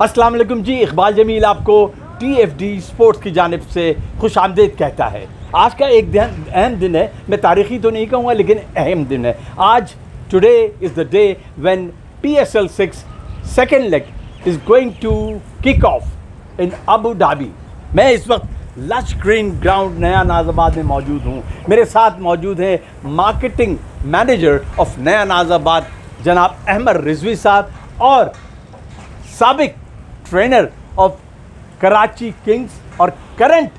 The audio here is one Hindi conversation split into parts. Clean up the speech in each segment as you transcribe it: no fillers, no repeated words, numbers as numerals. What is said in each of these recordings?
अस्सलाम वालेकुम जी, इकबाल जमील आपको TFD स्पोर्ट्स की जानिब से खुश आमदीद कहता है। आज का एक अहम दिन है, मैं तारीख़ी तो नहीं कहूँगा लेकिन अहम दिन है। आज today is the day when PSL 6 second leg is going to kick off in Abu Dhabi. मैं इस वक्त लश ग्रीन ग्राउंड नया नाज़ाबाद में मौजूद हूँ। मेरे साथ मौजूद हैं मार्केटिंग मैनेजर ऑफ नया नाज़ाबाद जनाब अहमद रिजवी साहब और साबिक ट्रेनर ऑफ कराची किंग्स और करंट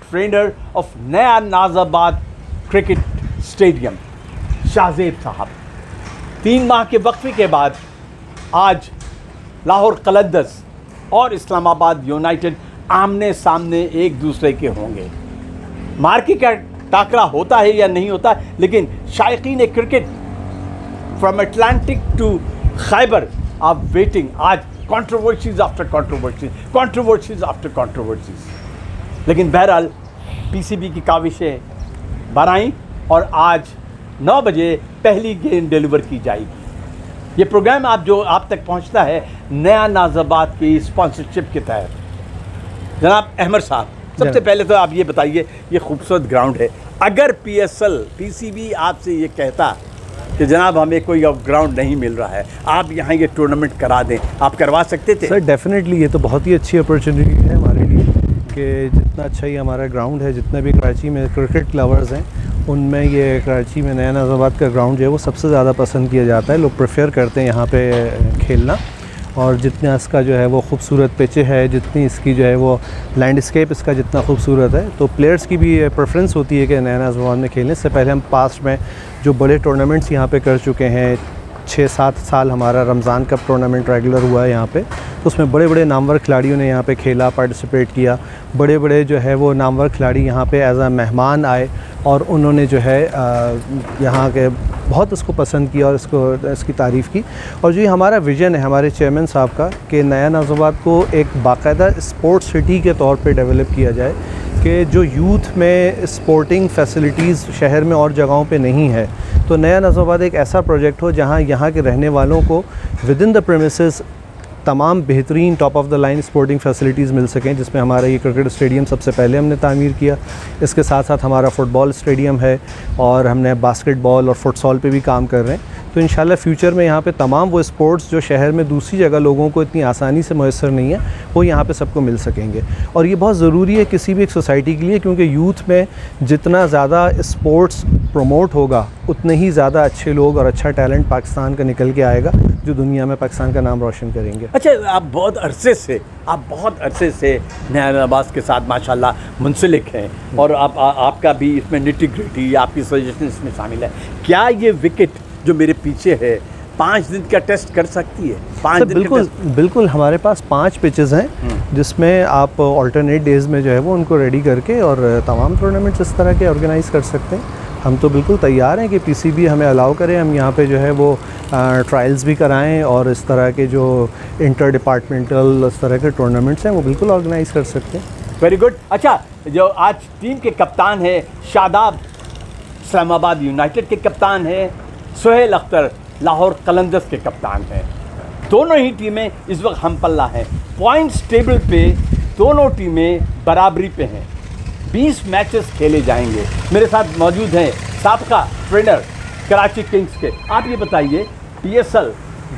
ट्रेनर ऑफ नया नाज़ाबाद क्रिकेट स्टेडियम शाहजेब साहब। 3 माह के वक्फे के बाद आज लाहौर कलंदर्स और इस्लामाबाद यूनाइटेड आमने सामने एक दूसरे के होंगे। मार्की का टाकरा होता है या नहीं होता, लेकिन शायकीन cricket from Atlantic to Khyber are waiting. आज controversies after controversies after controversies, लेकिन बहरहाल PCB की काविशें बनाई और आज 9 बजे पहली गेंद डिलीवर की जाएगी। ये प्रोग्राम आप तक पहुंचता है नया नाज़ाबाद की स्पॉन्सरशिप के तहत। जनाब अहमद साहब, सबसे पहले तो आप ये बताइए, ये खूबसूरत ग्राउंड है, अगर PCB आपसे ये कहता कि जनाब हमें कोई ग्राउंड नहीं मिल रहा है, आप यहाँ ये टूर्नामेंट करा दें, आप करवा सकते थे? सर डेफिनेटली, ये तो बहुत ही अच्छी अपॉर्चुनिटी है हमारे लिए कि जितना अच्छा ही हमारा ग्राउंड है, जितने भी कराची में क्रिकेट लवर्स हैं उनमें ये कराची में नया नाज़ाबाद का ग्राउंड जो है वो सबसे ज़्यादा पसंद किया जाता है। लोग प्रेफर करते हैं यहाँ पे खेलना, और जितना इसका जो है वो खूबसूरत पिचे है, जितनी इसकी जो है वो लैंडस्केप इसका जितना खूबसूरत है, तो प्लेयर्स की भी प्रेफरेंस होती है कि नया नाज़ाबाद में खेलने से पहले हम पास्ट में जो बड़े टूर्नामेंट्स यहाँ पे कर चुके हैं, 6-7 साल हमारा रमज़ान कप टूर्नामेंट रेगुलर हुआ है यहाँ पे, तो उसमें बड़े बड़े नामवर खिलाड़ियों ने यहाँ पे खेला, पार्टिसिपेट किया। बड़े बड़े जो है वो नामवर खिलाड़ी यहाँ पे एज अ मेहमान आए और उन्होंने जो है यहाँ के बहुत इसको पसंद किया और इसकी तारीफ़ की। और जो ये हमारा विज़न है हमारे चेयरमैन साहब का कि नया नाज़ाबाद को एक बाकायदा स्पोर्ट्स सिटी के तौर पे डेवलप किया जाए, कि जो यूथ में स्पोर्टिंग फैसिलिटीज़ शहर में और जगहों पे नहीं है, तो नया नाज़ाबाद एक ऐसा प्रोजेक्ट हो जहाँ यहाँ के रहने वालों को विद इन द प्रेमिसेस तमाम बेहतरीन top of the line sporting facilities मिल सकें, जिसमें हमारा ये क्रिकेट स्टेडियम सबसे पहले हमने तामीर किया। इसके साथ साथ हमारा फ़ुटबॉल स्टेडियम है और हमने बास्केटबॉल और फुटसॉल पे भी काम कर रहे हैं। तो इंशाल्लाह फ्यूचर में यहाँ पे तमाम वो स्पोर्ट्स जो शहर में दूसरी जगह लोगों को इतनी आसानी से मैसर नहीं है, वो यहाँ पे सबको मिल सकेंगे। और ये बहुत ज़रूरी है किसी भी एक सोसाइटी के लिए, क्योंकि यूथ में जितना ज़्यादा स्पोर्ट्स प्रमोट होगा उतने ही ज़्यादा अच्छे लोग और अच्छा टैलेंट पाकिस्तान का निकल के आएगा, जो दुनिया में पाकिस्तान का नाम रोशन करेंगे। अच्छा, आप बहुत अरसे से नया नाज़ाबाद के साथ माशाल्लाह मुंसलिक हैं, और आपका भी इसमें निटी-ग्रिटी, आपकी सजेशन इसमें शामिल है। क्या ये विकेट जो मेरे पीछे है 5 दिन का टेस्ट कर सकती है? 5 दिन बिल्कुल हमारे पास 5 पिचेस हैं, जिसमें आप ऑल्टरनेट डेज़ में जो है वो उनको रेडी करके और तमाम टूर्नामेंट्स इस तरह के ऑर्गेनाइज़ कर सकते हैं। हम तो बिल्कुल तैयार हैं कि PCB हमें अलाउ करें, हम यहाँ पे जो है वो ट्रायल्स भी कराएं और इस तरह के जो इंटर डिपार्टमेंटल इस तरह के टूर्नामेंट्स हैं वो बिल्कुल ऑर्गेनाइज़ कर सकते हैं। Very good. अच्छा, जो आज टीम के कप्तान हैं शादाब इस्लामाबाद यूनाइटेड के कप्तान हैं, सुहेल अख्तर लाहौर कलंदर्स के कप्तान हैं। दोनों ही टीमें इस वक्त हम पल्ला हैं। पॉइंट्स टेबल पे दोनों टीमें बराबरी पे हैं। 20 मैचेस खेले जाएंगे। मेरे साथ मौजूद हैं साबका ट्रेनर कराची किंग्स के। आप ये बताइए, PSL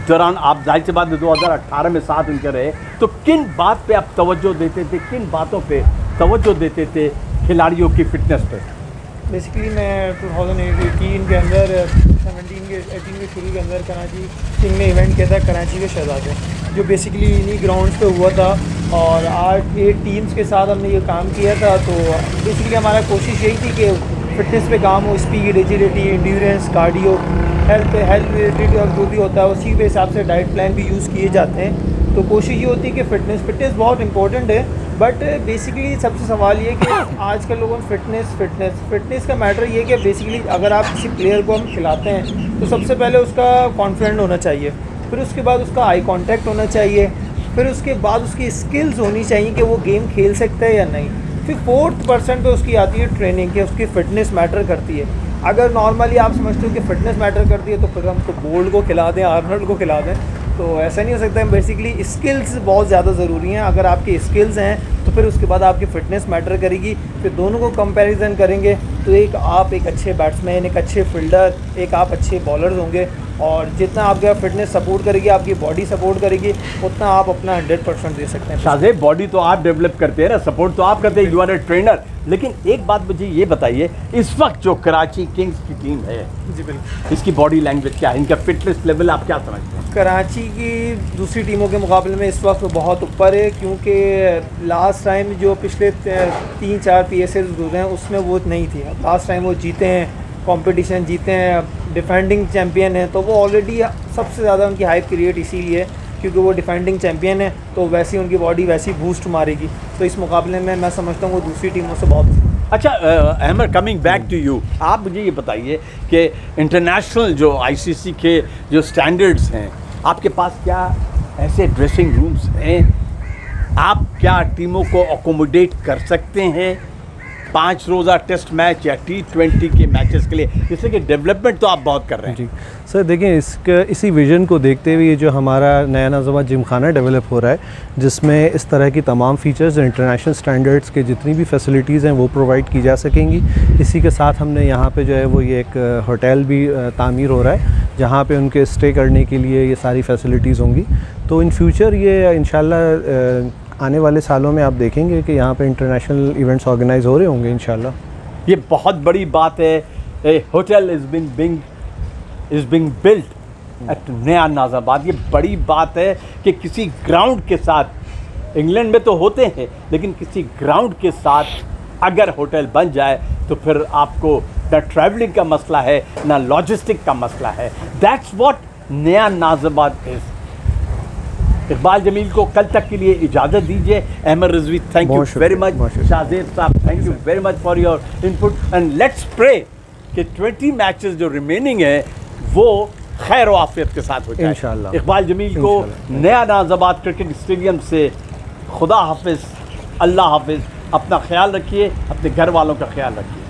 दौरान आप जाहिर सी बात 2018 में साथ उनके रहे, तो किन बात पे आप तवज्जो देते थे, किन बातों पे तवज्जो देते थे खिलाड़ियों की फिटनेस पे? बेसिकली मैं 2018 के अंदर 18 के शुरू के अंदर कराची किंग ने इवेंट किया था कराची के शहजादे, जो बेसिकली इन्हीं ग्राउंड्स पे हुआ था, और 8 टीम्स के साथ हमने ये काम किया था। तो बेसिकली हमारा कोशिश यही थी कि फिटनेस पे काम हो, speed, agility, endurance, cardio, health related और जो भी होता है उसी के हिसाब से डाइट प्लान भी यूज़ किए जाते हैं। तो कोशिश ये होती है कि फ़िटनेस बहुत इंपॉर्टेंट है, बट बेसिकली सबसे सवाल ये कि आजकल लोगों में फ़िटनेस का मैटर ये है कि बेसिकली अगर आप किसी प्लेयर को हम खिलाते हैं तो सबसे पहले उसका कॉन्फिडेंट होना चाहिए, फिर उसके बाद उसका आई कांटेक्ट होना चाहिए, फिर उसके बाद उसकी स्किल्स होनी चाहिए कि वो गेम खेल सकता है या नहीं। फिर 4th% पे उसकी आती है ट्रेनिंग, कि उसकी फ़िटनेस मैटर करती है। अगर नॉर्मली आप समझते हो कि फ़िटनेस मैटर करती है तो फिर हम तो बोल्ट को खिला दें, आर्नल्ड को खिला दें, तो ऐसा नहीं हो सकता। बेसिकली स्किल्स बहुत ज़्यादा ज़रूरी हैं। अगर आपकी स्किल्स हैं तो फिर उसके बाद आपकी फ़िटनेस मैटर करेगी। फिर दोनों को कंपैरिजन करेंगे तो आप एक अच्छे बैट्समैन, एक अच्छे फील्डर, एक आप अच्छे बॉलर्स होंगे। और जितना आपका फिटनेस सपोर्ट करेगी, आपकी बॉडी सपोर्ट करेगी, उतना आप अपना 100% दे सकते हैं। शाहजेब, बॉडी तो आप डेवलप करते हैं ना, सपोर्ट तो आप करते हैं, यू आर ए ट्रेनर। लेकिन एक बात मुझे ये बताइए, इस वक्त जो कराची किंग्स की टीम है, जी बिल्कुल, इसकी बॉडी लैंग्वेज क्या है, इनका फिटनेस लेवल आप क्या समझते हैं? कराची की दूसरी टीमों के मुकाबले में इस वक्त बहुत ऊपर है, क्योंकि लास्ट टाइम जो पिछले 3-4 PSL गुजरे हैं उसमें वो नहीं थी। लास्ट टाइम वो जीते हैं, कंपटीशन जीते हैं, डिफेंडिंग चैम्पियन है, तो वो ऑलरेडी सबसे ज़्यादा उनकी हाइप क्रिएट इसीलिए क्योंकि वो डिफेंडिंग चैम्पियन है, तो वैसी उनकी बॉडी वैसी बूस्ट मारेगी। तो इस मुकाबले में मैं समझता हूँ वो दूसरी टीमों से बहुत। अच्छा Ahmad, coming back to you, आप मुझे ये बताइए कि इंटरनेशनल जो ICC के जो स्टैंडर्ड्स हैं, आपके पास क्या ऐसे ड्रेसिंग रूम्स हैं, आप क्या टीमों को अकोमोडेट कर सकते हैं 5 रोज़ा टेस्ट मैच या T20 के मैचेस के लिए, जैसे कि डेवलपमेंट तो आप बहुत कर रहे हैं? जी सर, देखिए इसी विज़न को देखते हुए ये जो हमारा नया नज़ाबाद जिमखाना डेवलप हो रहा है, जिसमें इस तरह की तमाम फ़ीचर्स इंटरनेशनल स्टैंडर्ड्स के जितनी भी फैसिलिटीज़ हैं वो प्रोवाइड की जा सकेंगी। इसी के साथ हमने यहाँ पे जो है वो ये एक होटल भी तामीर हो रहा है, जहाँ पे उनके स्टे करने के लिए ये सारी फैसिलिटीज़ होंगी। तो इन फ्यूचर ये इंशाल्लाह आने वाले सालों में आप देखेंगे कि यहाँ पे इंटरनेशनल इवेंट्स ऑर्गेनाइज हो रहे होंगे इंशाल्लाह। ये बहुत बड़ी बात है। A hotel is being built at Naya Nazimabad. ये बड़ी बात है कि किसी ग्राउंड के साथ, इंग्लैंड में तो होते हैं, लेकिन किसी ग्राउंड के साथ अगर होटल बन जाए तो फिर आपको ना ट्रैवलिंग का मसला है, ना लॉजिस्टिक का मसला है। दैट्स व्हाट नया नाज़ाबाद इज़। इकबाल जमील को कल तक के लिए इजाज़त दीजिए। Ahmad Rizvi, thank you very much. Shahzeb साहब, thank you very much for your input and let's pray कि 20 मैचेस जो रिमेनिंग है वो खैर व आफियत के साथ हो जाए इंशाल्लाह। इकबाल जमील को नया नाज़ाबाद क्रिकेट स्टेडियम से खुदा हाफिज़, अल्लाह हाफिज़। अपना ख्याल रखिए, अपने घर वालों का ख्याल रखिए।